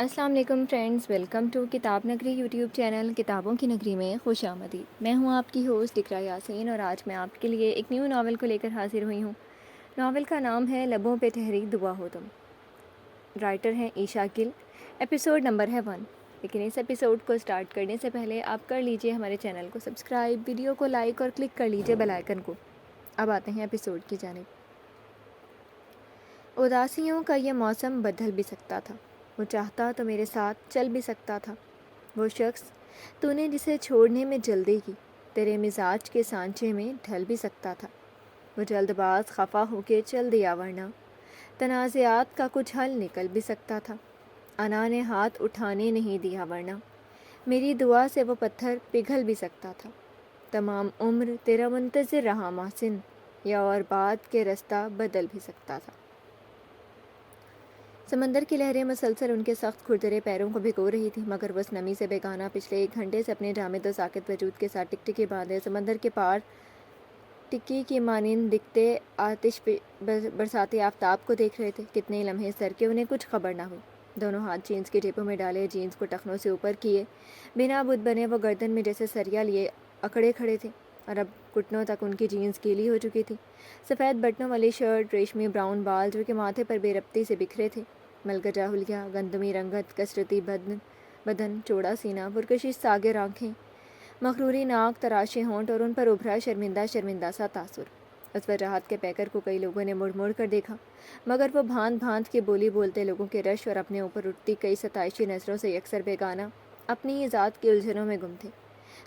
السلام علیکم friends, welcome to کتاب نگری یوٹیوب چینل کتابوں کی نگری میں خوش آمدید۔ میں ہوں آپ کی ہوسٹ اقرا یاسین اور آج میں آپ کے لیے ایک نیو ناول کو لے کر حاضر ہوئی ہوں۔ ناول کا نام ہے لبوں پہ ٹھہری دعا ہو تم۔ رائٹر ہیں عیشا گل۔ ایپیسوڈ نمبر ہے 1۔ لیکن اس ایپیسوڈ کو سٹارٹ کرنے سے پہلے آپ کر لیجئے ہمارے چینل کو سبسکرائب، ویڈیو کو لائک اور کلک کر لیجئے بیل آئیکن کو۔ اب آتے ہیں ایپیسوڈ کی جانب۔ اداسیوں کا یہ موسم بدل بھی سکتا تھا، وہ چاہتا تو میرے ساتھ چل بھی سکتا تھا۔ وہ شخص تو نے جسے چھوڑنے میں جلدی کی، تیرے مزاج کے سانچے میں ڈھل بھی سکتا تھا۔ وہ جلد باز خفا ہو کے چل دیا، ورنہ تنازعات کا کچھ حل نکل بھی سکتا تھا۔ انا نے ہاتھ اٹھانے نہیں دیا، ورنہ میری دعا سے وہ پتھر پگھل بھی سکتا تھا۔ تمام عمر تیرا منتظر رہا محسن، یا اور بات کے رستہ بدل بھی سکتا تھا۔ سمندر کی لہریں مسلسل ان کے سخت کھردرے پیروں کو بھگو رہی تھی، مگر وہ اس نمی سے بیگانہ پچھلے 1 گھنٹے سے اپنے جامد و ساکت وجود کے ساتھ ٹکٹکی باندھے سمندر کے پار ٹکی کی مانند دکھتے آتش برساتے آفتاب کو دیکھ رہے تھے۔ کتنے لمحے سر کے انہیں کچھ خبر نہ ہوئی۔ دونوں ہاتھ جینز کی جیبوں میں ڈالے، جینز کو ٹخنوں سے اوپر کیے بنا بت بنے وہ گردن میں جیسے سریا لیے اکڑے کھڑے تھے، اور اب گھٹنوں تک ان کی جینز گیلی ہو چکی تھی۔ سفید بٹنوں والی شرٹ، ریشمی براؤن بال جو کہ ماتھے پر بے ربطی سے بکھرے تھے، ملگجا حلیہ، گندمی رنگت، کثرتی بدن، چوڑا سینہ، پرکشش ساگر آنکھیں، مغروری ناک، تراشے ہونٹ اور ان پر ابھرا شرمندہ سا تاثر۔ اس وجاہت کے پیکر کو کئی لوگوں نے مڑ مڑ کر دیکھا، مگر وہ بھانت بھانت کی بولی بولتے لوگوں کے رش اور اپنے اوپر اٹھتی کئی ستائشی نظروں سے یکسر بیگانہ اپنی ہی ذات کی الجھنوں میں گم تھے۔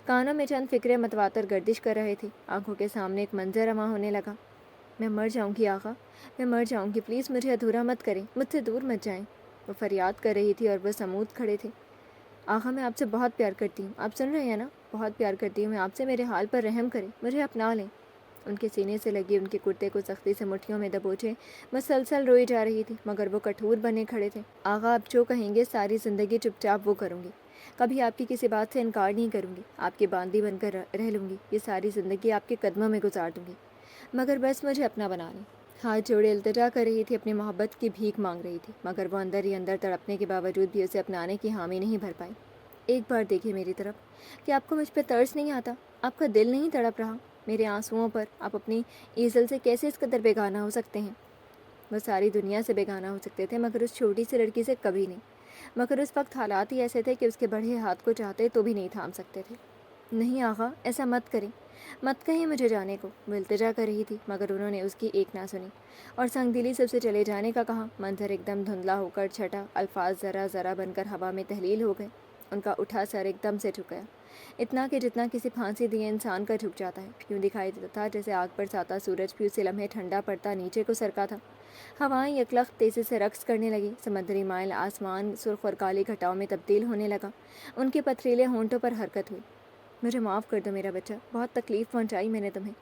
کانوں میں چند فکرے متواتر گردش کر رہے تھے، آنکھوں کے سامنے ایک منظر رواں ہونے لگا۔ میں مر جاؤں گی آقا، میں مر جاؤں گی، پلیز مجھے ادھورا مت کریں، مجھ سے دور مت جائیں۔ وہ فریاد کر رہی تھی اور وہ سمود کھڑے تھے۔ آقا میں آپ سے بہت پیار کرتی ہوں، آپ سن رہے ہیں نا؟ بہت پیار کرتی ہوں میں آپ سے، میرے حال پر رحم کریں، مجھے اپنا لیں۔ ان کے سینے سے لگی ان کے کرتے کو سختی سے مٹھیوں میں دبوچے مسلسل روئی جا رہی تھی، مگر وہ کٹھور بنے کھڑے تھے۔ آقا آپ جو کہیں گے ساری زندگی چپ چاپ وہ کروں گی، کبھی آپ کی کسی بات سے انکار نہیں کروں گی، آپ کی باندی بن کر رہ لوں گی، یہ ساری زندگی آپ کے قدموں میں گزار دوں گی، مگر بس مجھے اپنا بنا لیں۔ ہاتھ جوڑے التجا کر رہی تھی، اپنی محبت کی بھیک مانگ رہی تھی، مگر وہ اندر ہی اندر تڑپنے کے باوجود بھی اسے اپنانے کی حامی نہیں بھر پائی۔ ایک بار دیکھیے میری طرف، کہ آپ کو مجھ پہ ترس نہیں آتا، آپ کا دل نہیں تڑپ رہا میرے آنسوؤں پر؟ آپ اپنی ایزل سے کیسے اس قدر بیگانہ ہو سکتے ہیں؟ وہ ساری دنیا سے بیگانہ ہو سکتے تھے، مگر اس چھوٹی سی لڑکی سے کبھی نہیں۔ مگر اس وقت حالات ہی ایسے تھے کہ اس کے بڑھے ہاتھ کو چاہتے تو بھی نہیں تھام سکتے تھے۔ نہیں آقا، ایسا مت کریں، مت کہیں مجھے جانے کو، وہ التجا کر رہی تھی، مگر انہوں نے اس کی ایک نہ سنی اور سنگ دلی سے اسے چلے جانے کا کہا۔ منظر ایک دم دھندلا ہو کر چھٹا، الفاظ ذرا ذرا بن کر ہوا میں تحلیل ہو گئے۔ ان کا اٹھا سر ایک دم سے جھک گیا، اتنا کہ جتنا کسی پھانسی دیے انسان کا جھک جاتا ہے۔ یوں دکھائی دیتا تھا جیسے آگ پر ساتا سورج بھی اسے لمحے ٹھنڈا پڑتا نیچے کو سرکا تھا۔ ہوائیں یکلخت تیزی سے رقص کرنے لگی، سمندری مائل آسمان سرخ اور کالی گھٹاؤں میں تبدیل ہونے لگا، ان کے پتھریلے ہونٹوں پر حرکت ہوئی۔ مجھے معاف کر دو میرا بچہ، بہت تکلیف پہنچائی میں نے تمہیں۔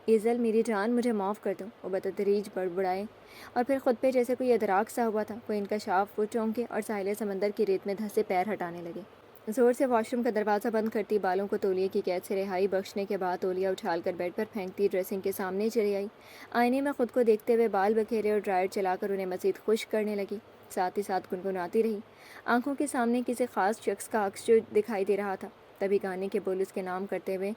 ایزل میری جان، مجھے معاف کر دو، وہ بتدریج بڑبڑائے، اور پھر خود پہ جیسے کوئی ادراک سا ہوا تھا، کوئی انکشاف، وہ چونکے اور ساحل سمندر کی ریت میں دھسے پیر ہٹانے لگے۔ زور سے واش روم کا دروازہ بند کرتی، بالوں کو تولیے کی قید سے رہائی بخشنے کے بعد تولیہ اچھال کر بیڈ پر پھینکتی ڈریسنگ کے سامنے چلی آئی۔ آئینے میں خود کو دیکھتے ہوئے بال بکھیرے اور ڈرائر چلا کر انہیں مزید خشک کرنے لگی، ساتھ ہی ساتھ گنگناتی رہی۔ آنکھوں کے سامنے کسی خاص شخص کا عکس جو دکھائی دے رہا تھا، تبھی گانے کے بول اس کے نام کرتے ہوئے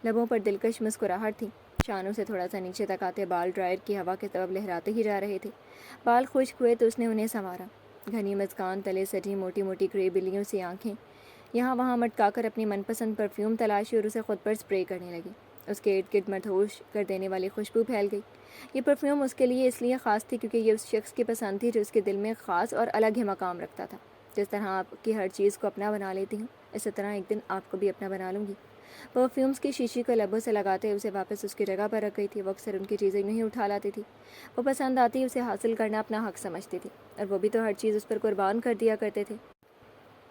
لبوں پر دلکش مسکراہٹ تھی۔ شانوں سے تھوڑا سا نیچے تک آتے بال ڈرائر کی ہوا کے سبب لہراتے ہی جا رہے تھے۔ بال خشک ہوئے تو اس نے انہیں سنوارا، گھنی مسکان تلے سجی موٹی موٹی گرے بلیوں سی آنکھیں یہاں وہاں مٹکا کر اپنی من پسند پرفیوم تلاشی اور اسے خود پر اسپرے کرنے لگی۔ اس کے ارد گرد مدہوش کر دینے والی خوشبو پھیل گئی۔ یہ پرفیوم اس کے لیے اس لیے خاص تھی کیونکہ یہ اس شخص کی پسند تھی جو اس کے دل میں خاص اور الگ ہی مقام رکھتا تھا۔ جس طرح آپ کی ہر چیز کو اپنا بنا لیتی ہوں، اسی طرح ایک دن آپ کو بھی اپنا بنا لوں گی۔ پرفیومز کی شیشی کو لبوں سے لگاتے اسے واپس اس کی جگہ پر رکھ گئی تھی۔ وہ اکثر ان کی چیزیں یوں ہی اٹھا لاتی تھی، وہ پسند آتی اسے حاصل کرنا اپنا حق سمجھتی تھی، اور وہ بھی تو ہر چیز اس پر قربان کر دیا کرتے تھے۔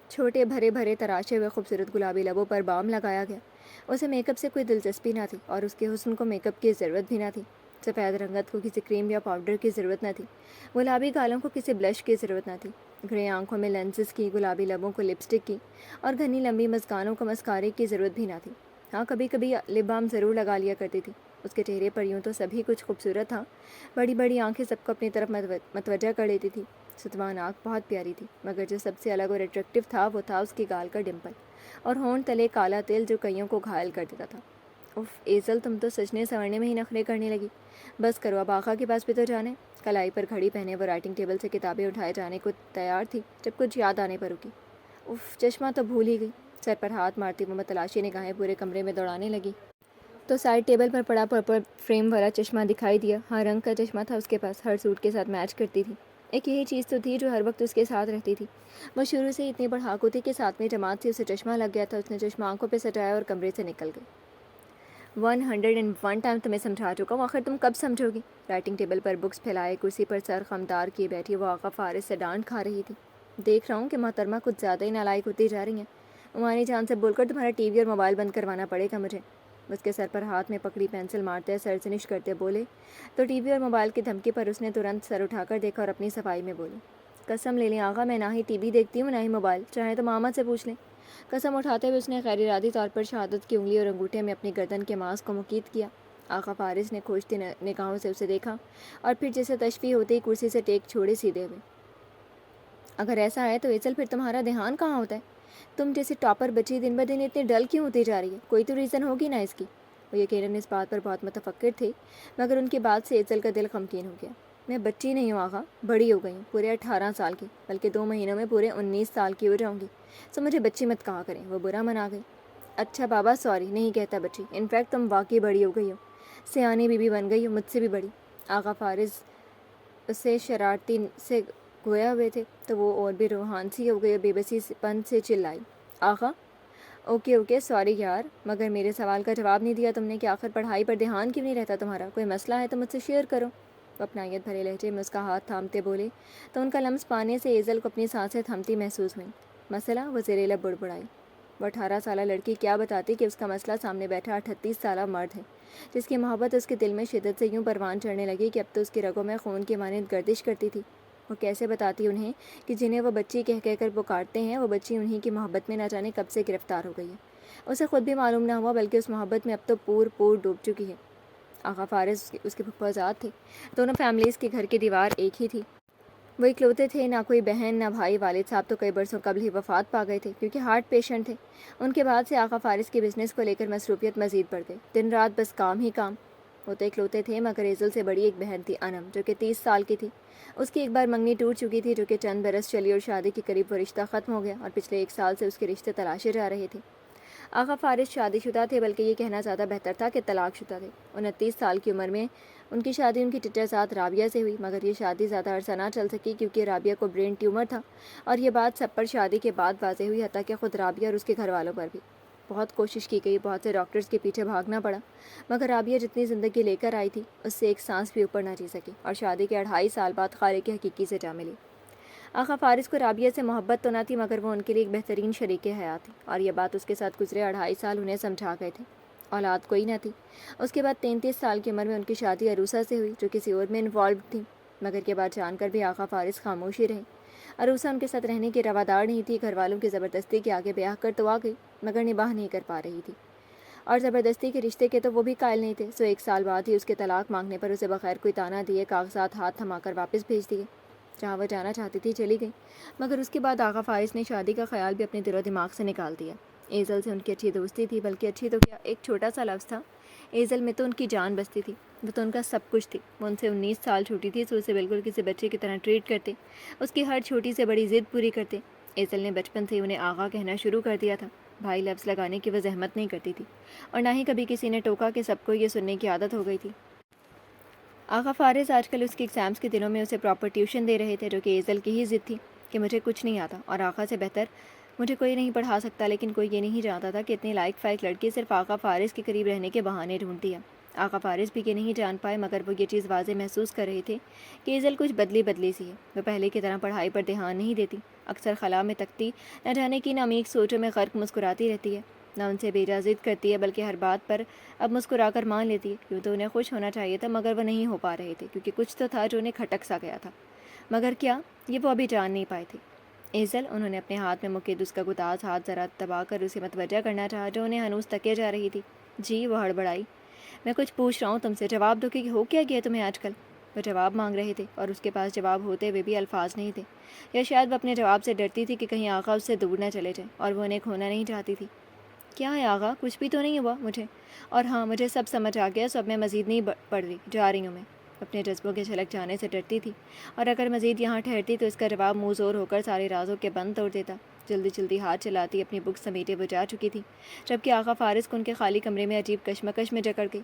چھوٹے بھرے بھرے تراشے ہوئے خوبصورت گلابی لبوں پر بام لگایا گیا۔ اسے میک اپ سے کوئی دلچسپی نہ تھی، اور اس کے حسن کو میک اپ کی ضرورت بھی نہ تھی۔ سفید رنگت کو کسی کریم یا پاؤڈر کی ضرورت نہ تھی، گلابی گالوں کو کسی بلش کی ضرورت نہ تھی، گرے آنکھوں میں لینسز کی، گلابی لبوں کو لپسٹک کی، اور گھنی لمبی مسکانوں کو مسکارے کی ضرورت بھی نہ تھی۔ ہاں کبھی کبھی لپ بام ضرور لگا لیا کرتی تھی۔ اس کے چہرے پر یوں تو سبھی کچھ خوبصورت تھا، بڑی بڑی آنکھیں سب کو اپنی طرف متوجہ کر لیتی تھی، ستوان آنکھ بہت پیاری تھی، مگر جو سب سے الگ اور اٹریکٹیو تھا وہ تھا اس کی گال کا ڈمپل اور ہونٹ تلے کالا تیل جو کئیوں کو گھائل کر دیتا تھا۔ اف ایزل، تم تو سجنے سنورنے میں ہی نخرے کرنے لگی۔ بس کرو، اب آقا کے پاس بھی تو جانے۔ کلائی پر گھڑی پہنے وہ رائٹنگ ٹیبل سے کتابیں اٹھائے جانے کو تیار تھی جب کچھ یاد آنے پر رکی۔ اف، چشمہ تو بھول ہی گئی۔ سر پر ہاتھ مارتی وہ متلاشی نگاہیں پورے کمرے میں دوڑانے لگی تو سائڈ ٹیبل پر پڑا پرپل فریم والا چشمہ دکھائی دیا۔ ہر رنگ کا چشمہ تھا اس کے پاس، ہر سوٹ کے ساتھ میچ کرتی تھی۔ ایک یہی چیز تو تھی جو ہر وقت اس کے ساتھ رہتی تھی۔ وہ شروع سے اتنی پڑھاکو تھی کہ 7ویں جماعت سے اسے چشمہ لگ گیا تھا۔ اس نے چشمہ آنکھوں پہ سٹایا اور کمرے سے نکل گئی۔ 101 ٹائم تمہیں سمجھا چکا ہوں، آخر تم کب سمجھو گی؟ رائٹنگ ٹیبل پر بکس پھیلائے کرسی پر سر خمدار کیے بیٹھی وہ آقا فارس سے ڈانٹ کھا رہی تھی۔ دیکھ رہا ہوں کہ محترمہ کچھ زیادہ ہی نالائق ہوتی جا رہی ہیں۔ عمانی جان سے بول کر تمہارا ٹی وی اور موبائل بند کروانا پڑے گا مجھے۔ اس کے سر پر ہاتھ میں پکڑی پینسل مارتے سرزنش کرتے بولے تو ٹی وی اور موبائل کی دھمکی پر اس نے ترنت سر اٹھا کر دیکھا اور اپنی صفائی میں بولی، قسم لے لیں آقا، میں نہ ہی ٹی وی دیکھتی ہوں نہ ہی موبائل، چاہے تو محمد سے پوچھ لیں۔ قسم اٹھاتے ہوئے اس نے غیر ارادی طور پر شہادت کی انگلی اور انگوٹھے میں اپنی گردن کے ماس کو مقید کیا۔ آقا فارس نے کھوجتی نگاہوں سے اسے دیکھا اور پھر جیسے تشفیع ہوتے ہی کرسی سے ٹیک چھوڑے سیدھے ہوئے۔ اگر ایسا ہے تو ایزل، پھر تمہارا دھیان کہاں ہوتا ہے؟ تم جیسے ٹاپر بچی دن بدن اتنی ڈل کیوں ہوتی جا رہی ہے؟ کوئی تو ریزن ہوگی نا اس کی۔ وہ یقیناً اس بات پر بہت متفکر تھے، مگر ان کی بات سے ایزل کا دل غمگین ہو گیا۔ میں بچی نہیں ہوں آقا، بڑی ہو گئی ہوں، پورے 18 سال کی، بلکہ 2 مہینوں میں پورے 19 سال کی ہو جاؤں گی، سو مجھے بچی مت کہا کریں۔ وہ برا منا گئی۔ اچھا بابا، سوری، نہیں کہتا بچی، انفیکٹ تم واقعی بڑی ہو گئی ہو، سیانی بیوی بن گئی ہو، مجھ سے بھی بڑی۔ آقا فارس اسے شرارتی سے گویا ہوئے تھے تو وہ اور بھی روحان سی ہو گئی اور بے بسی پن سے چلائی، آقا اوکے سوری یار، مگر میرے سوال کا جواب نہیں دیا تم نے کہ آخر پڑھائی پر دھیان کیوں نہیں رہتا تمہارا؟ کوئی مسئلہ ہے تو مجھ سے شیئر کرو۔ وہ اپنائیت بھرے لہجے میں اس کا ہاتھ تھامتے بولے تو ان کا لمس پانے سے ایزل کو اپنی سانسیں تھمتی محسوس ہوئیں۔ مسئلہ؟ وہ زیر لب بڑبڑائی۔ وہ 18 سالہ لڑکی کیا بتاتی کہ اس کا مسئلہ سامنے بیٹھا 38 سالہ مرد ہے، جس کی محبت اس کے دل میں شدت سے یوں پروان چڑھنے لگی کہ اب تو اس کی رگوں میں خون کی مانند گردش کرتی تھی۔ وہ کیسے بتاتی انہیں کہ جنہیں وہ بچی کہہ کر پکارتے ہیں، وہ بچی انہیں کی محبت میں نہ جانے کب سے گرفتار ہو گئی ہے۔ اسے خود بھی معلوم نہ ہوا، بلکہ اس محبت میں اب تو پور ڈوب چکی ہے۔ آقا فارس اس کے پھپھوزاد تھے، دونوں فیملیز کے گھر کی دیوار ایک ہی تھی۔ وہ اکلوتے تھے، نہ کوئی بہن نہ بھائی۔ والد صاحب تو کئی برسوں قبل ہی وفات پا گئے تھے کیونکہ ہارٹ پیشنٹ تھے۔ ان کے بعد سے آقا فارس کے بزنس کو لے کر مصروفیت مزید بڑھ گئی، دن رات بس کام ہی کام۔ وہ تو اکلوتے تھے، مگر ایزل سے بڑی ایک بہن تھی انم، جو کہ 30 سال کی تھی۔ اس کی ایک بار منگنی ٹوٹ چکی تھی جو کہ چند برس چلی اور شادی کے قریب وہ رشتہ ختم ہو گیا اور پچھلے 1 سال سے اس کے رشتے تلاشے جا رہے تھے۔ آقا فارس شادی شدہ تھے، بلکہ یہ کہنا زیادہ بہتر تھا کہ طلاق شدہ تھے۔ 29 سال کی عمر میں ان کی شادی ان کی چچا زاد رابعہ سے ہوئی، مگر یہ شادی زیادہ عرصہ نہ چل سکی کیونکہ رابعہ کو برین ٹیومر تھا، اور یہ بات سب پر شادی کے بعد واضح ہوئی، حتیٰ کہ خود رابعہ اور اس کے گھر والوں پر بھی۔ بہت کوشش کی گئی، بہت سے ڈاکٹرز کے پیچھے بھاگنا پڑا، مگر رابعہ جتنی زندگی لے کر آئی تھی اس سے ایک سانس بھی اوپر نہ جی سکی، اور شادی کے 2.5 سال بعد خالق حقیقی سے جا ملی۔ آقا فارس کو رابعہ سے محبت تو نہ تھی، مگر وہ ان کے لیے ایک بہترین شریک حیات تھی، اور یہ بات اس کے ساتھ گزرے 2.5 سال انہیں سمجھا گئے تھے۔ اولاد کوئی نہ تھی۔ اس کے بعد 33 سال کی عمر میں ان کی شادی عروسہ سے ہوئی، جو کسی اور میں انوالوڈ تھی، مگر کے بعد جان کر بھی آقا فارس خاموشی رہے۔ عروسہ ان کے ساتھ رہنے کی روادار نہیں تھی، گھر والوں کی زبردستی کے آگے بیاہ کر تو آ گئی، مگر نباہ نہیں کر پا رہی تھی، اور زبردستی کے رشتے کے تو وہ بھی قائل نہیں تھے، سو 1 سال بعد ہی اس کے طلاق مانگنے پر اسے بغیر کوئی تانا دیے کاغذات ہاتھ تھما کر واپس بھیج دیے۔ جہاں وہ جانا چاہتی تھی چلی گئی، مگر اس کے بعد آقا فارس نے شادی کا خیال بھی اپنے دل و دماغ سے نکال دیا۔ ایزل سے ان کی اچھی دوستی تھی، بلکہ اچھی تو کیا، ایک چھوٹا سا لفظ تھا۔ ایزل میں تو ان کی جان بستی تھی، وہ تو ان کا سب کچھ تھی۔ وہ ان سے 19 سال چھوٹی تھی، سو اسے بالکل کسی بچے کی طرح ٹریٹ کرتے، اس کی ہر چھوٹی سے بڑی ضد پوری کرتے۔ ایزل نے بچپن سے ہی انہیں آغا کہنا شروع کر دیا تھا۔ بھائی لفظ لگانے کی وہ زحمت نہیں کرتی تھی، اور نہ ہی کبھی کسی نے ٹوکا کہ سب کو یہ سننے کی عادت ہو گئی تھی۔ آقا فارس آج کل اس کی ایگزامس کے دنوں میں اسے پراپر ٹیوشن دے رہے تھے، جو کہ ایزل کی ہی ضد تھی کہ مجھے کچھ نہیں آتا اور آقا سے بہتر مجھے کوئی نہیں پڑھا سکتا، لیکن کوئی یہ نہیں جانتا تھا کہ اتنی لائق فائق لڑکی صرف آقا فارس کے قریب رہنے کے بہانے ڈھونڈتی ہے۔ آقا فارس بھی یہ نہیں جان پائے، مگر وہ یہ چیز واضح محسوس کر رہے تھے کہ ایزل کچھ بدلی سی ہے۔ وہ پہلے کی طرح پڑھائی پر دھیان نہیں دیتی، اکثر خلا میں تکتی، نہ جانے کی نہ عمیق سوچوں میں غرق مسکراتی رہتی ہے، نہ ان سے بے جا ضد کرتی ہے، بلکہ ہر بات پر اب مسکرا کر مان لیتی ہے۔ کیوں تو انہیں خوش ہونا چاہیے تھا، مگر وہ نہیں ہو پا رہے تھے، کیونکہ کچھ تو تھا جو انہیں کھٹک سا گیا تھا، مگر کیا، یہ وہ ابھی جان نہیں پائے تھے۔ ایزل، انہوں نے اپنے ہاتھ میں مقید اس کا گداز ہاتھ ذرا دبا کر اسے متوجہ کرنا چاہا جو انہیں ہنوز تکے جا رہی تھی۔ جی، وہ ہڑبڑائی، میں کچھ پوچھ رہا ہوں تم سے، جواب دو کہ ہو کیا گیا تمہیں آج کل؟ وہ جواب مانگ رہے تھے اور اس کے پاس جواب ہوتے ہوئے بھی الفاظ نہیں تھے، یا شاید وہ اپنے جواب سے ڈرتی تھی کہ کہیں آغا اس سے دور نہ چلے جائیں، اور وہ انہیں کھونا نہیں چاہتی تھی۔ کیا ہے آغا؟ کچھ بھی تو نہیں ہوا مجھے؟ اور ہاں، مجھے سب سمجھ آ گیا، سب میں مزید نہیں پڑھ رہی، جا رہی ہوں میں۔ اپنے جذبوں کے جھلک جانے سے ڈرتی تھی، اور اگر مزید یہاں ٹھہرتی تو اس کا جواب منہ زور ہو کر سارے رازوں کے بند توڑ دیتا۔ جلدی جلدی ہاتھ چلاتی اپنی بک سمیٹے وہ جا چکی تھی، جبکہ آغا فارس کو ان کے خالی کمرے میں عجیب کشمکش میں جکڑ گئی۔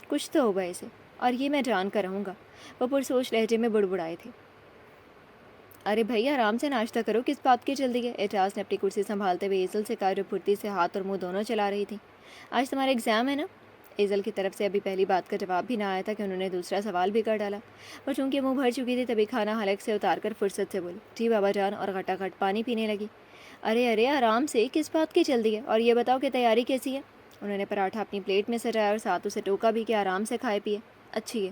کچھ تو ہوگا اسے، اور یہ میں جان کر رہوں گا، وہ پرسوچ لہجے میں بڑبڑائے تھے۔ ارے بھائی آرام سے ناشتہ کرو، کس بات کی جلدی ہے؟ اعجاز نے اپنی کرسی سنبھالتے ہوئے ایزل سے کہا، جو پھرتی سے ہاتھ اور منہ دونوں چلا رہی تھی۔ آج تمہارا ایگزام ہے نا؟ ایزل کی طرف سے ابھی پہلی بات کا جواب بھی نہ آیا تھا کہ انہوں نے دوسرا سوال بھی کر ڈالا۔ وہ چونکہ منہ بھر چکی تھی تبھی کھانا حلق سے اتار کر فرصت سے بولی، جی بابا جان، اور گھٹا گھٹ پانی پینے لگی۔ ارے آرام سے، کس بات کی جلدی ہے؟ اور یہ بتاؤ کہ تیاری کیسی ہے؟ انہوں نے پراٹھا اپنی پلیٹ میں سجایا اور ساتھ اسے ٹوکا بھی کہ آرام سے کھائے پیے۔ اچھی ہے،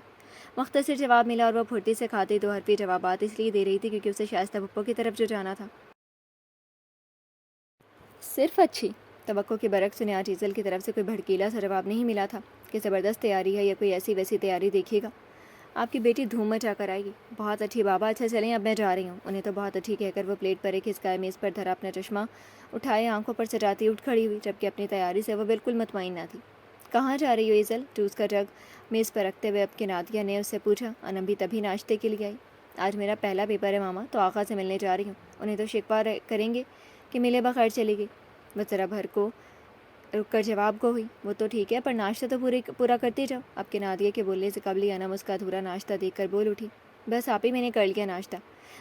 مختصر جواب ملا، اور وہ پھرتی سے کھاتی دو حرفی جوابات اس لیے دے رہی تھی کیونکہ اسے شائستہ پھپھو کی طرف جو جانا تھا۔ صرف اچھی؟ توقع کے برعکس انہیں آج ایزل کی طرف سے کوئی بھڑکیلا سا جواب نہیں ملا تھا کہ زبردست تیاری ہے یا کوئی ایسی ویسی تیاری دیکھیے گا۔ آپ کی بیٹی دھوم مچا کر آئے گی۔ بہت اچھی بابا، اچھا چلیں اب میں جا رہی ہوں۔ انہیں تو بہت اچھی کہہ کر وہ پلیٹ پر ایک ہسکائے میز پر دھرا اپنا چشمہ اٹھائے آنکھوں پر سجاتی اٹھ کھڑی ہوئی، جبکہ اپنی تیاری سے وہ بالکل مطمئن نہ تھی۔ کہاں جا رہی ہو ایزل؟ جوس کا جگ میز پر رکھتے ہوئے اب کے نادیہ نے اس سے پوچھا۔ انم بھی تبھی ناشتے کے لیے آئی۔ آج میرا پہلا پیپر ہے ماما، تو آقا سے ملنے جا رہی ہوں۔ انہیں تو شکوہ کریں گے کہ ملے بغیر چلی گئی۔ وہ ذرا بھر کو رک کر جواب کو ہوئی، وہ تو ٹھیک ہے، پر ناشتہ تو پورا کرتی جاؤ۔ اب کے نادیہ کے بولنے سے قبل ہی انم اس کا ادھورا ناشتہ دیکھ کر بول اٹھی، بس آپ ہی میں نے کر لیا ناشتہ،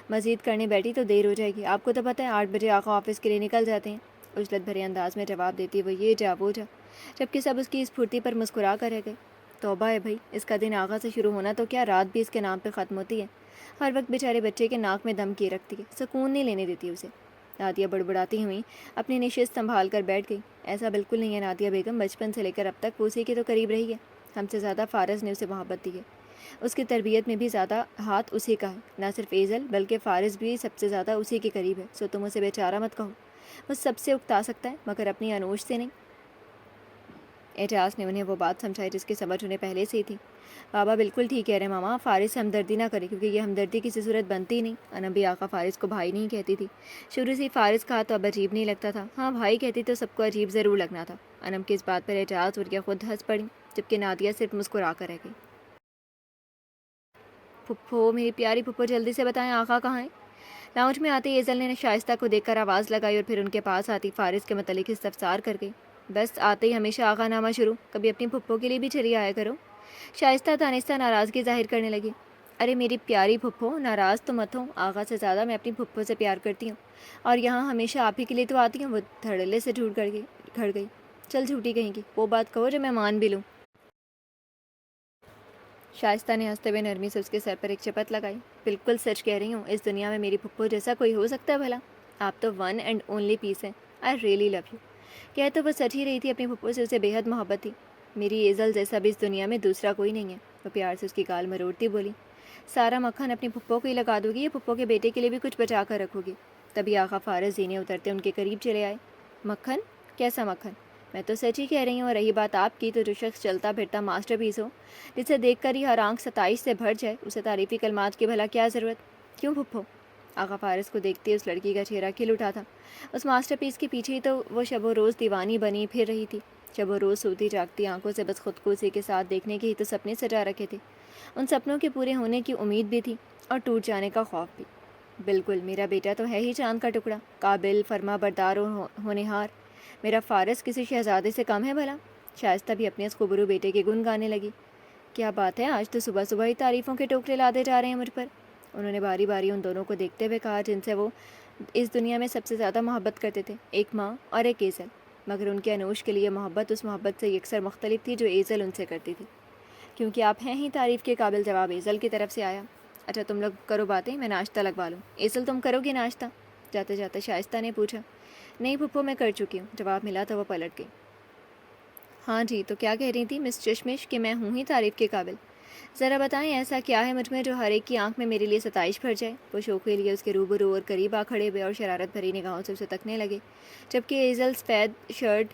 مزید کرنے بیٹھی تو دیر ہو جائے گی۔ آپ کو تو پتہ ہے 8 بجے آقا آفس کے لیے نکل جاتے ہیں۔ عجلت بھرے انداز میں جواب دیتی وہ یہ جا وہ جا، جبکہ سب اس کی اس پھرتی پر مسکرا کر رہ گئے۔ توبہ ہے بھائی، اس کا دن آغا سے شروع ہونا تو کیا رات بھی اس کے نام پہ ختم ہوتی ہے۔ ہر وقت بیچارے بچے کے ناک میں دم کیے رکھتی ہے، سکون نہیں لینے دیتی اسے۔ نادیہ بڑبڑاتی ہوئی اپنی نشست سنبھال کر بیٹھ گئی۔ ایسا بالکل نہیں ہے نادیہ بیگم، بچپن سے لے کر اب تک وہ اسی کے تو قریب رہی ہے۔ ہم سے زیادہ فارس نے اسے محبت دی ہے، اس کی تربیت میں بھی زیادہ ہاتھ اسی کا ہے۔ نہ صرف ایزل بلکہ فارس بھی سب سے زیادہ اسی کے قریب ہے، سو تم اسے بیچارہ مت کہو۔ وہ سب سے اکتا سکتا ہے مگر اپنی انوش سے نہیں۔ اعجاز نے انہیں وہ بات سمجھائی جس کی سمجھ انہیں پہلے سے ہی تھی۔ بابا بالکل ٹھیک کہہ رہے ماما، فارس سے ہمدردی نہ کرے کیونکہ یہ ہمدردی کسی صورت بنتی ہی نہیں۔ انم بھی آقا فارس کو بھائی نہیں کہتی تھی، شروع سے ہی فارس کہا تو اب عجیب نہیں لگتا تھا، ہاں بھائی کہتی تو سب کو عجیب ضرور لگنا تھا۔ انم کی اس بات پر اعجاز اور یہ خود ہنس پڑی، جبکہ نادیہ صرف مسکرا کر رہ گئی۔ پھپھو، میری پیاری پھپھو، جلدی سے بتائیں آقا کہاں ہیں؟ لاؤنج میں آتے ایزل نے شائستہ کو دیکھ کر آواز لگائی اور پھر ان کے پاس آتی فارس کے متعلق استفسار کر گئی۔ بس آتے ہی ہمیشہ آقا نامہ شروع، کبھی اپنی پھپھو کے لیے بھی چلی آیا کرو۔ شائستہ دانستہ ناراضگی ظاہر کرنے لگی۔ ارے میری پیاری پھپھو، ناراض تو مت ہو، آغا سے زیادہ میں اپنی پھپھو سے پیار کرتی ہوں، اور یہاں ہمیشہ آپ ہی کے لیے تو آتی ہوں۔ وہ دھڑلے سے جھوٹ کھڑ گئی۔ چل جھوٹی کہیں گی، وہ بات کہو جو میں مان بھی لوں۔ شائستہ نے ہنستے ہوئے نرمی سے اس کے سر پر ایک چپت لگائی۔ بالکل سچ کہہ رہی ہوں، اس دنیا میں میری پھپھو جیسا کوئی ہو سکتا ہے بھلا؟ آپ تو ون اینڈ اونلی پیس ہیں، آئی ریئلی لو یو۔ کہہ تو وہ سچ ہی رہی تھی، اپنی پھپھو سے اسے بے حد محبت تھی۔ میری ایزل جیسا بھی اس دنیا میں دوسرا کوئی نہیں ہے، وہ پیار سے اس کی گال مروڑتی بولی۔ سارا مکھن اپنی پھپھو کو ہی لگا دو گی یا پھپھو کے بیٹے کے لیے بھی کچھ بچا کر رکھو گی؟ تبھی آقا فارس زینے اترتے ان کے قریب چلے آئے۔ مکھن؟ کیسا مکھن؟ میں تو سچ ہی کہہ رہی ہوں، اور رہی بات آپ کی، تو جو شخص چلتا پھرتا ماسٹر پیس ہو، جسے دیکھ کر ہی ہر آنکھ ستائش سے بھر جائے، اسے تعریفی کلمات کی بھلا کیا ضرورت؟ کیوں پھپھو؟ آقا فارس کو دیکھتے اس لڑکی کا چہرہ کھل اٹھا تھا۔ اس ماسٹر پیس کے پیچھے ہی تو وہ شب و روز دیوانی بنی پھر رہی تھی۔ شب و روز سوتی جاگتی آنکھوں سے بس خود کو اسی کے ساتھ دیکھنے کے ہی تو سپنے سجا رکھے تھے۔ ان سپنوں کے پورے ہونے کی امید بھی تھی اور ٹوٹ جانے کا خوف بھی۔ بالکل، میرا بیٹا تو ہے ہی چاند کا ٹکڑا، قابل، فرما بردار اور ہونہار۔ میرا فارس کسی شہزادے سے کم ہے بھلا؟ شائستہ بھی اپنے اس خوبرو بیٹے کے گن گانے لگی۔ کیا بات ہے، آج تو صبح صبح ہی تعریفوں کے ٹوکرے لادے جا رہے ہیں مجھ پر۔ انہوں نے باری باری ان دونوں کو دیکھتے ہوئے کہا جن سے وہ اس دنیا میں سب سے زیادہ محبت کرتے تھے، ایک ماں اور ایک ایزل، مگر ان کے انوش کے لیے محبت اس محبت سے یکسر مختلف تھی جو ایزل ان سے کرتی تھی۔ کیونکہ آپ ہیں ہی تعریف کے قابل، جواب ایزل کی طرف سے آیا۔ اچھا تم لوگ کرو باتیں، میں ناشتہ لگوا لوں۔ ایزل تم کرو گی ناشتہ؟ جاتے جاتے شائستہ نے پوچھا۔ نہیں پھپھو، میں کر چکی ہوں، جواب ملا تو وہ پلٹ گئی۔ ہاں جی، تو کیا کہہ رہی تھی مس چشمش کہ میں ہوں ہی تعریف کے قابل؟ ذرا بتائیں ایسا کیا ہے مجھ میں جو ہر ایک کی آنکھ میں میرے لیے ستائش بھر جائے؟ وہ شوق کے لیے اس کے روبرو اور قریب آ کھڑے ہوئے اور شرارت بھری نگاہوں سے اسے تکنے لگے، جبکہ ایزل سفید شرٹ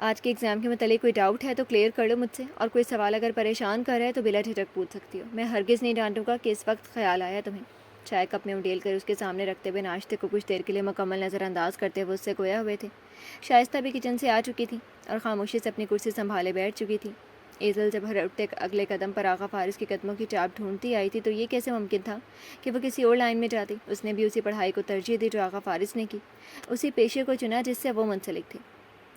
آج کے ایگزام کے متعلق کوئی ڈاؤٹ ہے تو کلیئر کر لو مجھ سے، اور کوئی سوال اگر پریشان کر رہا ہے تو بلا جھجک پوچھ سکتی ہو۔ میں ہرگز نہیں ڈانٹوں گا کہ اس وقت خیال آیا تمہیں۔ چائے کپ میں اڈیل کر اس کے سامنے رکھتے ہوئے ناشتے کو کچھ دیر کے لیے مکمل نظر انداز کرتے ہوئے اس سے گویا ہوئے تھے۔ شائستہ بھی کچن سے آ چکی تھی اور خاموشی سے اپنی کرسی سنبھالے بیٹھ چکی تھی۔ ایزل جب ہر اٹھتے اگلے قدم پر آغا فارس کے قدموں کی چاپ ڈھونڈتی آئی تھی تو یہ کیسے ممکن تھا کہ وہ کسی اور لائن میں جاتی۔ اس نے بھی اسی پڑھائی کو ترجیح دی جو آغا فارس نے کی، اسی پیشے کو چنا جس سے وہ منسلک تھی۔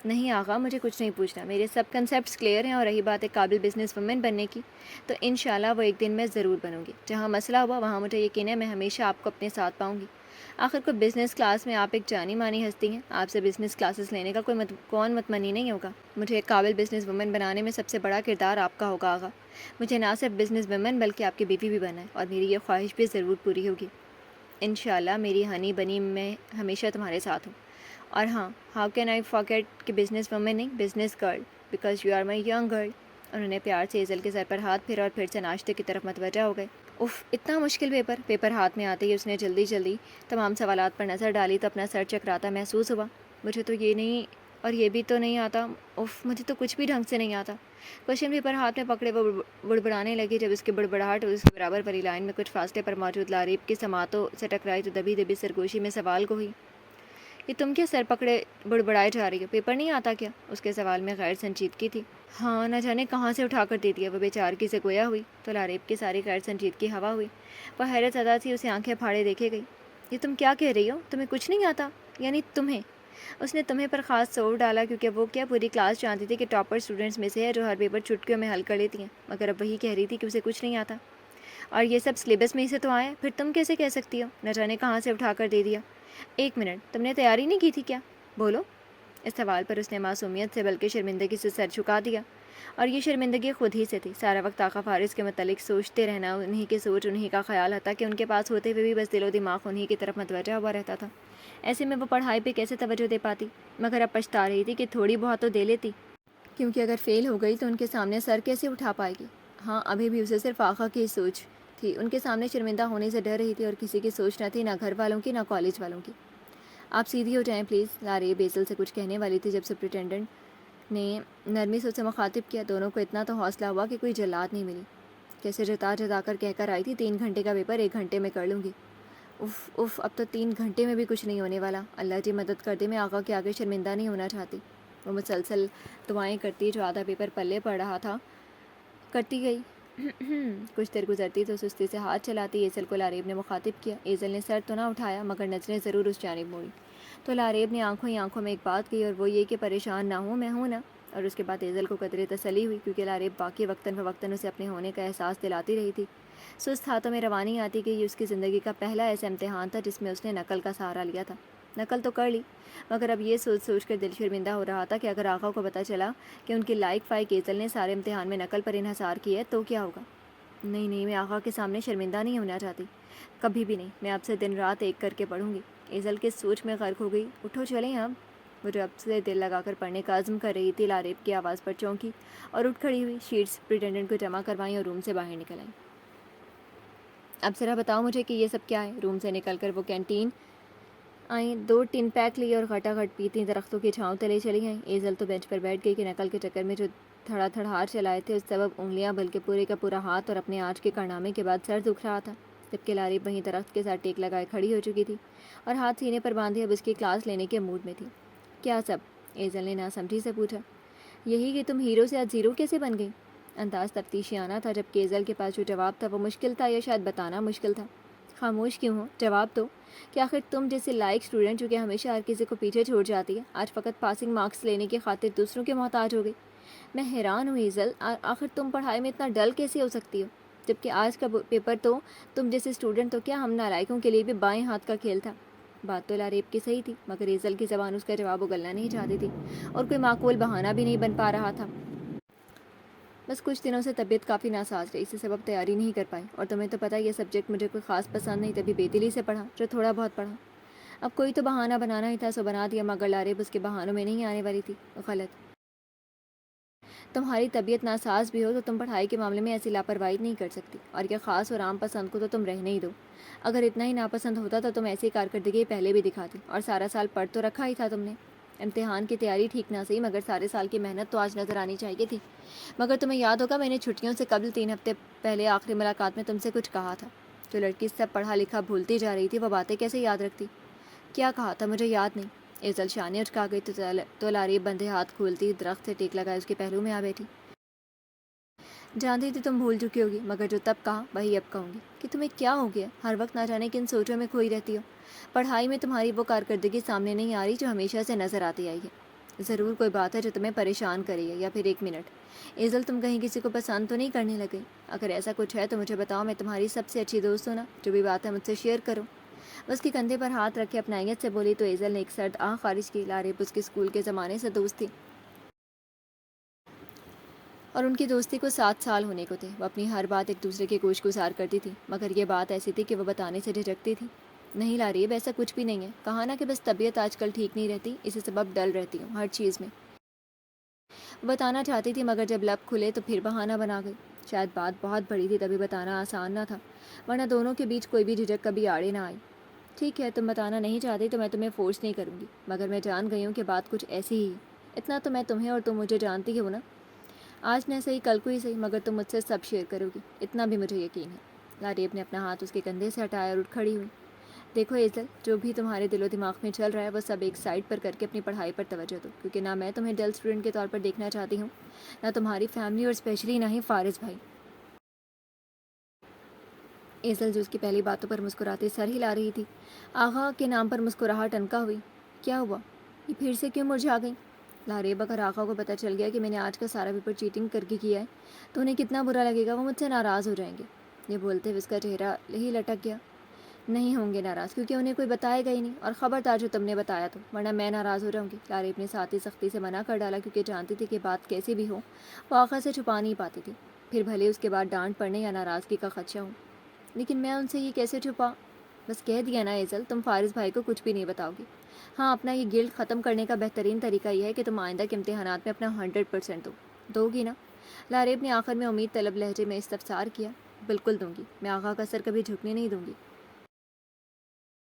نہیں آغا، مجھے کچھ نہیں پوچھنا، میرے سب کنسیپٹس کلیئر ہیں، اور رہی بات ایک قابل بزنس وومن بننے کی تو انشاءاللہ وہ ایک دن میں ضرور بنوں گی۔ جہاں مسئلہ ہوا وہاں مجھے یقین ہے میں ہمیشہ آپ کو اپنے ساتھ پاؤں گی۔ آخر کو بزنس کلاس میں آپ ایک جانی مانی ہستی ہیں، آپ سے بزنس کلاسز لینے کا کون متمنی نہیں ہوگا۔ مجھے ایک قابل بزنس وومن بنانے میں سب سے بڑا کردار آپ کا ہوگا آغا۔ مجھے نہ صرف بزنس وومن بلکہ آپ کی بیوی بھی بننا ہے، اور میری یہ خواہش بھی ضرور پوری ہوگی انشاءاللہ۔ میری ہنی بنی، میں ہمیشہ تمہارے ساتھ ہوں۔ اور ہاں، ہاؤ کین آئی فارگیٹ کہ بزنس وومن نہیں، business girl, because you are my young girl. انہوں نے پیار سے ایزل کے سر پر ہاتھ پھیرا اور پھر سے ناشتے کی طرف متوجہ ہو گئے۔ اف، اتنا مشکل پیپر ہاتھ میں آتے ہی اس نے جلدی تمام سوالات پر نظر ڈالی تو اپنا سر چکراتا محسوس ہوا۔ مجھے تو یہ نہیں اور یہ بھی تو نہیں آتا، اف مجھے تو کچھ بھی ڈھنگ سے نہیں آتا۔ کوشچن پیپر ہاتھ میں پکڑے وہ بڑبڑانے لگی۔ جب اس کی بڑبڑاہٹ اس کے برابر والی لائن میں کچھ فاصلے پر موجود لاریب کی سماعتوں سے ٹکرائی تو دبی سرگوشی میں سوال کو ہوئی، یہ تم کیا سر پکڑے بڑبڑائے جا رہی ہو؟ پیپر نہیں آتا کیا؟ اس کے سوال میں غیر سنجیدگی تھی۔ ہاں، نہ جانے کہاں سے اٹھا کر دے دیا، وہ بیچارگی سے گویا ہوئی تو لاریب کی ساری غیر سنجیدگی ہوا ہوئی۔ وہ حیرت زدہ تھی، اسے آنکھیں پھاڑے دیکھے گئی۔ یہ تم کیا کہہ رہی ہو؟ تمہیں کچھ نہیں آتا؟ یعنی تمہیں؟ اس نے تمہیں پر خاص زور ڈالا کیونکہ وہ کیا پوری کلاس جانتی تھی کہ ٹاپر اسٹوڈنٹس میں سے ہے جو ہر پیپر چٹکیوں میں حل کر لیتی ہیں، مگر اب وہی کہہ رہی تھی کہ اسے کچھ نہیں آتا۔ اور یہ سب سلیبس میں ہی سے تو آیا ہے، پھر تم کیسے کہہ سکتی ہو نہ جانے کہاں سے اٹھا کر دے دیا؟ ایک منٹ، تم نے تیاری نہیں کی تھی کیا؟ بولو۔ اس سوال پر اس نے معصومیت سے بلکہ شرمندگی سے سر جھکا دیا، اور یہ شرمندگی خود ہی سے تھی۔ سارا وقت آقا فارس کے متعلق سوچتے رہنا، انہی کی سوچ، انہی کا خیال، حتیٰ کہ ان کے پاس ہوتے ہوئے بھی بس دل و دماغ انہی کی طرف متوجہ ہوا رہتا تھا۔ ایسے میں وہ پڑھائی پہ کیسے توجہ دے پاتی؟ مگر اب پچھتا رہی تھی کہ تھوڑی بہت تو دے لیتی، کیونکہ اگر فیل ہو گئی تو ان کے سامنے سر کیسے اٹھا پائے گی؟ ہاں، ابھی بھی اسے صرف آقا کی سوچ تھی، ان کے سامنے شرمندہ ہونے سے ڈر رہی تھی، اور کسی کی سوچ نہ تھی، نہ گھر والوں کی، نہ کالج والوں کی۔ آپ سیدھی ہو جائیں پلیز، لاریب ایزل سے کچھ کہنے والی تھی جب سپرنٹینڈنٹ نے نرمی سے اسے مخاطب کیا۔ دونوں کو اتنا تو حوصلہ ہوا کہ کوئی جلات نہیں ملی۔ کیسے جتا کر کہہ کر آئی تھی 3 گھنٹے کا پیپر 1 گھنٹے میں کر لوں گی۔ اف، اب تو 3 گھنٹے میں بھی کچھ نہیں ہونے والا۔ اللہ جی مدد کر دے، میں آقا کے آگے شرمندہ نہیں ہونا چاہتی۔ وہ مسلسل دعائیں کرتی جو آدھا پیپر پلے پڑ رہا تھا کرتی گئی۔ کچھ دیر گزرتی تو سستی سے ہاتھ چلاتی ایزل کو لاریب نے مخاطب کیا۔ ایزل نے سر تو نہ اٹھایا مگر نظریں ضرور اس جانب موڑی، تو لاریب نے آنکھوں ہی آنکھوں میں ایک بات کہی، اور وہ یہ کہ پریشان نہ ہوں، میں ہوں نا۔ اور اس کے بعد ایزل کو قدرے تسلی ہوئی، کیونکہ لاریب باقی وقتاً فوقتاً اسے اپنے ہونے کا احساس دلاتی رہی تھی۔ سست ہاتھوں میں روانی آتی کہ یہ اس کی زندگی کا پہلا ایسا امتحان تھا جس میں اس نے نقل کا سہارا لیا تھا۔ نقل تو کر لی، مگر اب یہ سوچ کر دل شرمندہ ہو رہا تھا کہ اگر آقا کو پتہ چلا کہ ان کی لائق فائق ایزل نے سارے امتحان میں نقل پر انحصار کی ہے تو کیا ہوگا؟ نہیں، میں آقا کے سامنے شرمندہ نہیں ہونا چاہتی، کبھی بھی نہیں۔ میں اب سے دن رات ایک کر کے پڑھوں گی۔ ایزل کی سوچ میں غرق ہو گئی۔ اٹھو چلیں اب۔ وہ جو اب سے دل لگا کر پڑھنے کا عزم کر رہی تھی، لاریب کی آواز پر چونکی اور اٹھ کھڑی ہوئی، شیٹس سپرنٹینڈنٹ کو جمع کروائیں اور روم سے باہر نکل آئیں۔ اب ذرا بتاؤ مجھے کہ یہ سب کیا ہے؟ روم سے نکل کر وہ کینٹین آئیں، 2 ٹن پیک لی اور گھٹا گھٹ پیتی درختوں کی چھاؤں تلے چلی آئیں۔ ایزل تو بینچ پر بیٹھ گئی کہ نقل کے چکر میں جو تھڑا چلائے تھے اس سبب انگلیاں بلکہ پورے کا پورا ہاتھ اور اپنے آج کے کارنامے کے بعد سر دکھ رہا تھا، جبکہ لاریب وہیں درخت کے ساتھ ٹیک لگائے کھڑی ہو چکی تھی اور ہاتھ سینے پر باندھے اب اس کی کلاس لینے کے موڈ میں تھی۔ کیا سب؟ ایزل نے ناسمجھی سے پوچھا۔ یہی کہ تم ہیرو سے آج زیرو کیسے بن گئی؟ انداز تفتیشیانہ تھا، جبکہ ایزل کے پاس جو جواب تھا وہ مشکل تھا یا شاید بتانا مشکل تھا۔ خاموش کیوں ہو؟ جواب دو کہ آخر تم جیسے لائق اسٹوڈنٹ جو کہ ہمیشہ ہر کسی کو پیچھے چھوڑ جاتی ہے آج فقط پاسنگ مارکس لینے کی خاطر دوسروں کے محتاج ہو گئی۔ میں حیران ہوں ایزل، آخر تم پڑھائی میں اتنا ڈل کیسے ہو سکتی ہو؟ جبکہ آج کا پیپر تو تم جیسے اسٹوڈنٹ تو کیا ہم نالائقوں کے لیے بھی بائیں ہاتھ کا کھیل تھا۔ بات تو لاریب کی صحیح تھی، مگر ایزل کی زبان اس کا جواب اگلنا نہیں چاہتی تھی اور کوئی معقول بہانہ بھی نہیں بن پا رہا تھا۔ بس کچھ دنوں سے طبیعت کافی ناساز رہی، اسی سبب تیاری نہیں کر پائی، اور تمہیں تو پتہ یہ سبجیکٹ مجھے کوئی خاص پسند نہیں، تبھی بے دلی سے پڑھا جو تھوڑا بہت پڑھا۔ اب کوئی تو بہانہ بنانا ہی تھا سو بنا دیا، مگر لاریب اس کے بہانوں میں نہیں آنے والی تھی۔ غلط، تمہاری طبیعت ناساز بھی ہو تو تم پڑھائی کے معاملے میں ایسی لاپرواہی نہیں کر سکتی، اور یہ خاص اور عام پسند کو تو تم رہنے ہی دو۔ اگر اتنا ہی ناپسند ہوتا تو تم ایسی کارکردگی پہلے بھی دکھاتی، اور سارا سال پڑھ تو رکھا ہی تھا تم نے۔ امتحان کی تیاری ٹھیک نہ صحیح مگر سارے سال کی محنت تو آج نظر آنی چاہیے تھی. مگر تمہیں یاد ہوگا میں نے چھٹیوں سے قبل 3 ہفتے پہلے آخری ملاقات میں تم سے کچھ کہا تھا. جو لڑکی سب پڑھا لکھا بھولتی جا رہی تھی وہ باتیں کیسے یاد رکھتی؟ کیا کہا تھا مجھے یاد نہیں. ایزل شانے اٹکا گئی تو لاری بندے ہاتھ کھولتی درخت سے ٹیک لگائے اس کے پہلو میں آ بیٹھی. جانتی تھی تم بھول چکی ہوگی مگر جو تب کہا وہی اب کہوں گی کہ تمہیں کیا ہو گیا. ہر وقت نہ جانے کن سوچوں میں کھوئی رہتی ہو. پڑھائی میں تمہاری وہ کارکردگی سامنے نہیں آ رہی جو ہمیشہ سے نظر آتی آئی ہے. ضرور کوئی بات ہے جو تمہیں پریشان کری ہے یا پھر ایک منٹ ایزل تم کہیں کسی کو پسند تو نہیں کرنے لگے؟ اگر ایسا کچھ ہے تو مجھے بتاؤ. میں تمہاری سب سے اچھی دوست ہوں نا. جو بھی بات ہے مجھ سے شیئر کرو. اس کے کندھے پر ہاتھ رکھے اپنائیت سے بولی تو ایزل نے ایک سرد آنکھ خارج کی. لارب اس کے اسکول کے زمانے سے دوست تھی اور ان کی دوستی کو 7 سال ہونے کو تھے. وہ اپنی ہر بات ایک دوسرے کی گوش گزار کرتی تھی مگر یہ بات ایسی تھی کہ وہ بتانے سے جھجکتی تھی. نہیں لاریب ایسا کچھ بھی نہیں ہے. کہا نا کہ بس طبیعت آج کل ٹھیک نہیں رہتی اسی سبب ڈل رہتی ہوں ہر چیز میں. بتانا چاہتی تھی مگر جب لب کھلے تو پھر بہانہ بنا گئی. شاید بات بہت بڑی تھی تبھی بتانا آسان نہ تھا ورنہ دونوں کے بیچ کوئی بھی جھجک کبھی آڑے نہ آئی. ٹھیک ہے تم بتانا نہیں چاہتی تو میں تمہیں فورس نہیں کروں گی مگر میں جان گئی ہوں کہ بات کچھ ایسی ہی ہے. اتنا تو میں تمہیں اور تم مجھے جانتی ہو نا. آج نہ صحیح کل کو ہی صحیح مگر تم مجھ سے سب شیئر کرو گی اتنا بھی مجھے یقین ہے. لاریب نے اپنا ہاتھ اس کے کندھے سے ہٹایا اور اٹھ کھڑی ہوئی. دیکھو ایزل جو بھی تمہارے دل و دماغ میں چل رہا ہے وہ سب ایک سائڈ پر کر کے اپنی پڑھائی پر توجہ دو کیونکہ نہ میں تمہیں ڈل اسٹوڈنٹ کے طور پر دیکھنا چاہتی ہوں نہ تمہاری فیملی اور اسپیشلی نہ ہی فارض بھائی. ایزل جو اس کی پہلی باتوں پر مسکراتی سر ہلا رہی تھی آغا کے نام پر مسکراہٹ انکا ہوئی. کیا ہوا یہ پھر سے کیوں مرجھا گئی؟ لاریب اگر آغا کو پتہ چل گیا کہ میں نے آج کا سارا پیپر چیٹنگ کر کے کیا ہے تو انہیں کتنا برا لگے گا. وہ مجھ سے ناراض ہو جائیں گے. یہ بولتے ہوئے اس کا چہرہ ہی لٹک گیا. نہیں ہوں گے ناراض کیونکہ انہیں کوئی بتائے گا ہی نہیں اور خبردار جو تم نے بتایا تو ورنہ میں ناراض ہو جاؤں گی. لاریب نے ساتھ ہی سختی سے منع کر ڈالا کیونکہ جانتی تھی کہ بات کیسی بھی ہو وہ آغا سے چھپا نہیں پاتی تھی پھر بھلے اس کے بعد ڈانٹ پڑنے یا ناراضگی کا خدشہ ہو. لیکن میں ان سے یہ کیسے چھپا؟ بس کہہ دیا نا ایزل تم فارض بھائی کو کچھ بھی نہیں بتاؤ گی. ہاں اپنا یہ گلٹ ختم کرنے کا بہترین طریقہ یہ ہے کہ تم آئندہ کے امتحانات میں اپنا 100% دو گی نا. لاریب نے آخر میں امید طلب لہجے میں استفسار کیا. بالکل دوں گی. میں آغا کا سر کبھی جھکنے نہیں دوں گی.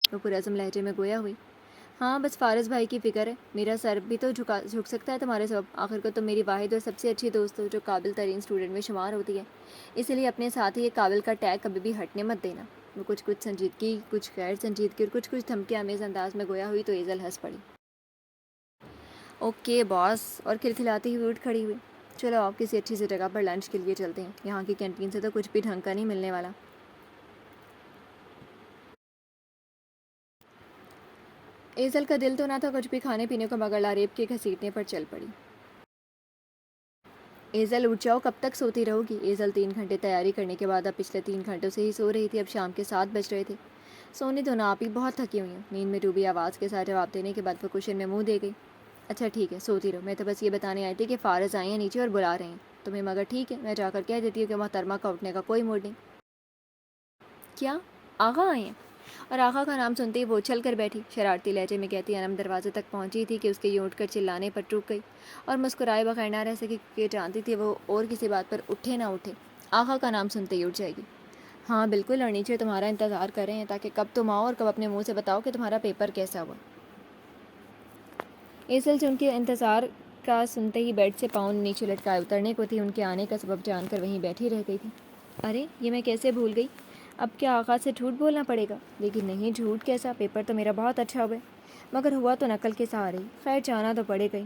وہ پرعزم لہجے میں گویا ہوئی. ہاں بس فارض بھائی کی فکر ہے. میرا سر بھی تو جھک سکتا ہے تمہارے سبب. آخر کو تم میری واحد اور سب سے اچھی دوست ہو جو قابل ترین اسٹوڈنٹ میں شمار ہوتی ہے. اسی لیے اپنے ساتھ ہی یہ قابل کا ٹیگ کبھی بھی ہٹنے مت دینا. وہ کچھ سنجیدگی کچھ غیر سنجیدگی اور کچھ دھمکی آمیز انداز میں گویا ہوئی تو ایزل ہنس پڑی. اوکے باس اور کھلکھلاتی ہوئی اٹھ کھڑی ہوئی. چلو آپ کسی اچھی سی جگہ پر لنچ کے لیے چلتے ہیں. یہاں کی کینٹین سے تو کچھ بھی ڈھنگ کا نہیں ملنے والا. ایزل کا دل تو نہ تھا کچھ بھی کھانے پینے کو مگر لاریب کے گھسیٹنے پر چل پڑی. ایزل اٹھ جاؤ کب تک سوتی رہو گی؟ ایزل 3 گھنٹے تیاری کرنے کے بعد اب پچھلے 3 گھنٹوں سے ہی سو رہی تھی. اب شام کے 7 بج رہے تھے. سونے دو نا آپ ہی بہت تھکی ہوئی ہیں. نیند میں ڈوبی آواز کے ساتھ جواب دینے کے بعد وہ کوشن میں منہ دے گئی. اچھا ٹھیک ہے سوتی رہو. میں تو بس یہ بتانے آئی تھی کہ فارض آئی ہیں نیچے اور بلا رہے ہیں تمہیں مگر ٹھیک ہے میں جا کر کہہ دیتی ہوں کہ محترمہ کا اٹھنے کا کوئی موڈ نہیں. کیا آغا آئے ہیں؟ اور آغا کا نام سنتے ہی وہ اچھل کر بیٹھی. شرارتی لہجے میں کہتی انم دروازے تک پہنچی تھی کہ اس کے یوں اٹھ کر چلانے پر رک گئی اور مسکرائے بغیر نہ رہ سکی کیونکہ جانتی تھی وہ اور کسی بات پر اٹھے نہ اٹھے آغا کا نام سنتے ہی اٹھ جائے گی. ہاں بالکل اور نیچے تمہارا انتظار کر رہے ہیں تاکہ کب تم آؤ اور کب اپنے منہ سے بتاؤ کہ تمہارا پیپر کیسا ہوا. ایزل جو ان کے انتظار کا سنتے ہی بیڈ سے پاؤں نیچے لٹکائے اترنے کو تھی ان کے آنے کا سبب جان کر وہیں بیٹھی رہ گئی تھی. ارے یہ میں کیسے بھول گئی. اب کیا آغا سے جھوٹ بولنا پڑے گا؟ لیکن نہیں جھوٹ کیسا. پیپر تو میرا بہت اچھا ہوا ہے مگر ہوا تو نقل کے سہارے ہی. خیر جانا تو پڑے گئی.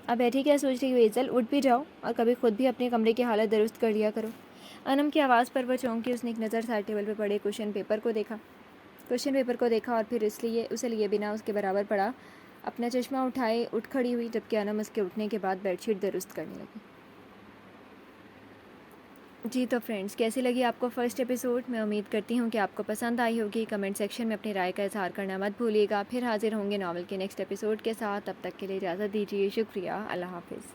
اب بیٹھی کیا سوچ رہی ہو ایزل؟ اٹھ بھی جاؤ اور کبھی خود بھی اپنے کمرے کی حالت درست کر لیا کرو. انم کی آواز پر وہ چونکی. اس نے ایک نظر سائڈ ٹیبل پہ پڑے کوشچن پیپر کو دیکھا اور پھر اسے لیے بنا اس کے برابر پڑا اپنا چشمہ اٹھائے اٹھ کھڑی ہوئی جبکہ انم اس کے اٹھنے کے بعد بیڈ شیٹ درست کرنے لگی. جی تو فرینڈس کیسی لگی آپ کو فرسٹ ایپیسوڈ؟ میں امید کرتی ہوں کہ آپ کو پسند آئی ہوگی. کمنٹ سیکشن میں اپنی رائے کا اظہار کرنا مت بھولیے گا. پھر حاضر ہوں گے ناول کے نیکسٹ ایپیسوڈ کے ساتھ. تب تک کے لیے اجازت دیجیے. شکریہ. اللہ حافظ.